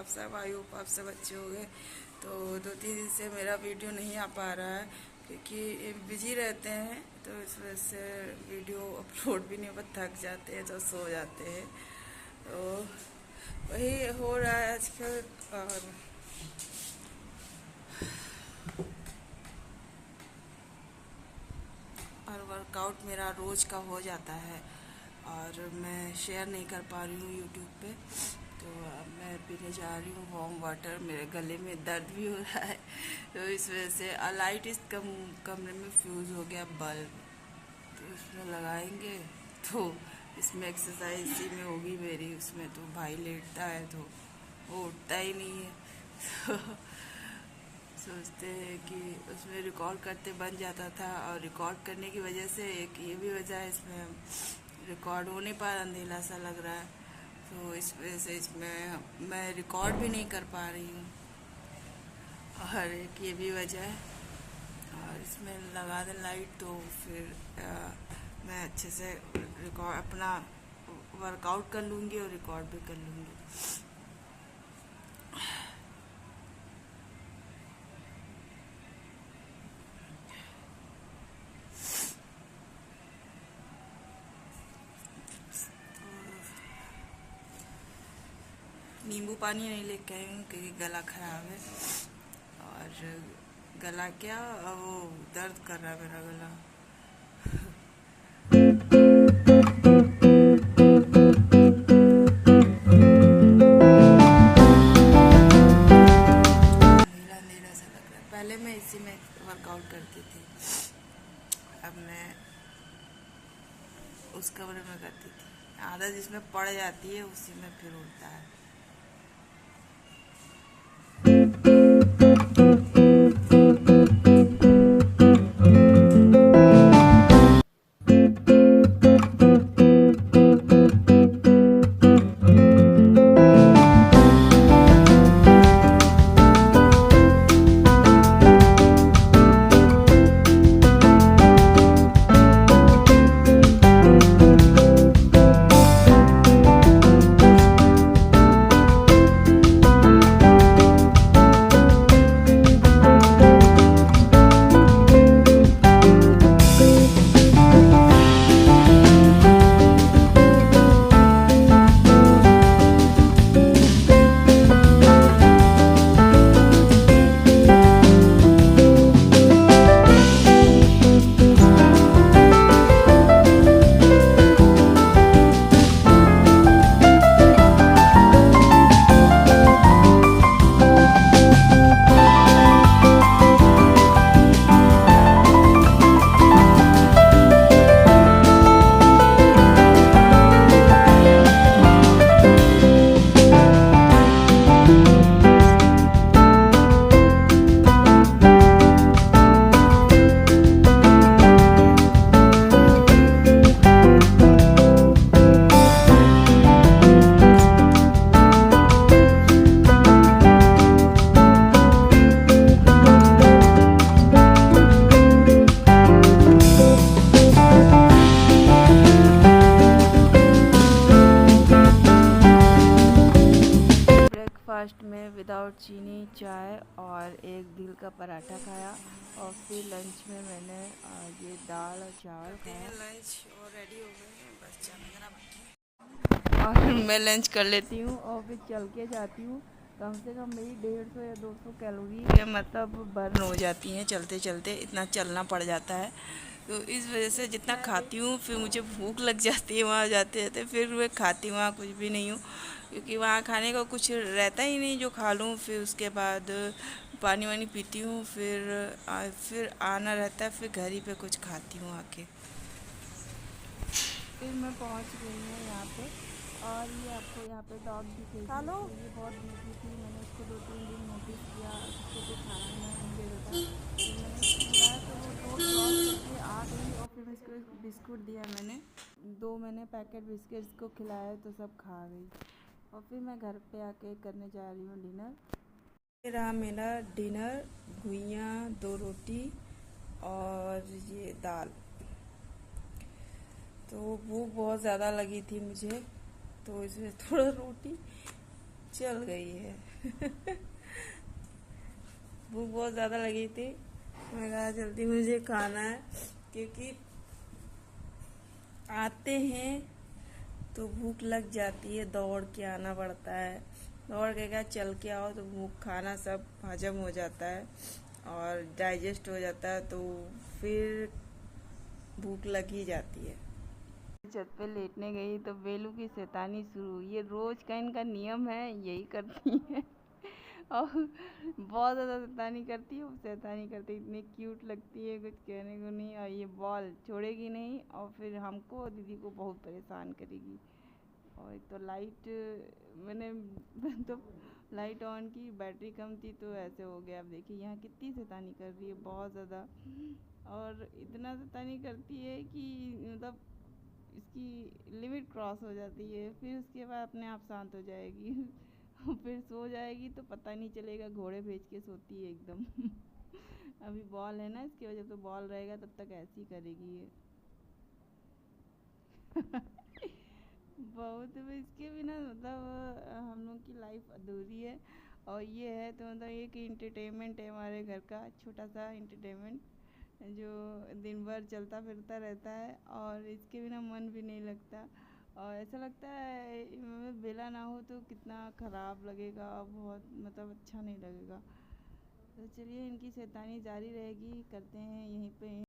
आप सब, I hope आप सब अच्छे हो गए। तो 2-3 दिन से मेरा वीडियो नहीं आ पा रहा है क्योंकि बिजी रहते हैं, तो इस वजह से वीडियो अपलोड भी नहीं, बस थक जाते हैं तो सो जाते हैं। तो वही हो रहा है आजकल। और वर्कआउट मेरा रोज़ का हो जाता है और मैं शेयर नहीं कर पा रही हूँ यूट्यूब पे। तो अब मैं पीने जा रही हूँ वार्म वाटर। मेरे गले में दर्द भी हो रहा है, तो इस वजह से लाइट इस कमरे में फ्यूज़ हो गया बल्ब, तो इसमें लगाएंगे। तो इसमें एक्सरसाइज इसी में होगी मेरी। उसमें तो भाई लेटता है तो वो उठता ही नहीं है। सोचते हैं कि उसमें रिकॉर्ड करते बन जाता था, और रिकॉर्ड करने की वजह से एक ये भी वजह है, इसमें रिकॉर्ड हो नहीं पा रहा, अंधेला सा लग रहा है। तो इस वजह से इसमें मैं रिकॉर्ड भी नहीं कर पा रही हूँ, और एक ये भी वजह है। और इसमें लगा दें लाइट तो फिर मैं अच्छे से रिकॉर्ड अपना वर्कआउट कर लूँगी और रिकॉर्ड भी कर लूँगी। नींबू पानी नहीं लेके आई हूँ क्योंकि गला ख़राब है, और गला क्या वो दर्द कर रहा है मेरा गला। नीला नीला सा लग रहा है। पहले मैं इसी में वर्कआउट करती थी, अब मैं उस कमरे में करती थी। आदत जिसमें पड़ जाती है उसी में फिर उठता है। ब्रेकफास्ट में विदाउट चीनी चाय और एक दिल का पराठा खाया, और फिर लंच में मैंने ये दाल और चावल खाया। लंच और रेडी हो गए हैं, बस जाना और मैं लंच कर लेती हूँ और फिर चल के जाती हूँ। कम से कम मेरी 150 या 200 कैलोरी के मतलब बर्न हो जाती हैं चलते चलते, इतना चलना पड़ जाता है। तो इस वजह से जितना खाती हूँ फिर मुझे भूख लग जाती है, वहाँ जाते जाते फिर मैं खाती हूँ, वहाँ कुछ भी नहीं हूँ क्योंकि वहाँ खाने का कुछ रहता ही नहीं जो खा लूँ। फिर उसके बाद पानी वानी पीती हूँ, फिर आना रहता है, फिर घर ही पे कुछ खाती हूँ आके। फिर मैं पहुँच गई हूँ यहाँ पे, और ये आपको यहाँ पे डॉग दिखेगी। ये बहुत बिजी थी, मैंने उसको 2-3 दिन नोटिस किया, उसको कुछ खाना नहीं दे देता। फिर मैंने खिलाया तो वो रोड क्रॉस करके आ गई, और फिर मैं इसको बिस्कुट दिया। मैंने पैकेट बिस्किट्स को खिलाया तो सब खा गई, और फिर मैं घर पे आके करने जा रही हूँ डिनर। ये रहा मेरा डिनर, घुइयाँ, 2 रोटी और ये दाल। तो भूख बहुत ज़्यादा लगी थी मुझे, तो इसमें थोड़ा रोटी चल गई है। भूख बहुत ज़्यादा लगी थी। मैं कहा जल्दी मुझे खाना है, क्योंकि आते हैं तो भूख लग जाती है, दौड़ के आना पड़ता है। दौड़ के क्या, चल के आओ तो भूख, खाना सब हजम हो जाता है और डाइजेस्ट हो जाता है, तो फिर भूख लग ही जाती है। छत पे लेटने गई तो बेलू की शैतानी शुरू हुई। ये रोज का इनका नियम है, यही करती है। और बहुत ज़्यादा शैतानी करती है, वो शैतानी करती है, इतनी क्यूट लगती है, कुछ कहने को नहीं। और ये बॉल छोड़ेगी नहीं और फिर हमको और दीदी को बहुत परेशान करेगी। और एक तो लाइट, मैंने तो लाइट ऑन की, बैटरी कम थी तो ऐसे हो गया। अब देखिए यहाँ कितनी शैतानी कर रही है, बहुत ज़्यादा। और इतना शैतानी करती है कि मतलब इसकी लिमिट क्रॉस हो जाती है, फिर उसके बाद अपने आप शांत हो जाएगी। फिर सो जाएगी तो पता नहीं चलेगा, घोड़े भेज के सोती है एकदम। अभी बॉल है ना, इसकी वजह, तो बॉल रहेगा तब तक ऐसी करेगी ये। बहुत, इसके बिना मतलब हम लोग की लाइफ अधूरी है। और ये है तो मतलब एक इंटरटेनमेंट है हमारे घर का, छोटा सा इंटरटेनमेंट जो दिन भर चलता फिरता रहता है, और इसके बिना मन भी नहीं लगता। और ऐसा लगता है मतलब बेला ना हो तो कितना ख़राब लगेगा, बहुत मतलब अच्छा नहीं लगेगा। तो चलिए, इनकी शैतानी जारी रहेगी, करते हैं यहीं पे।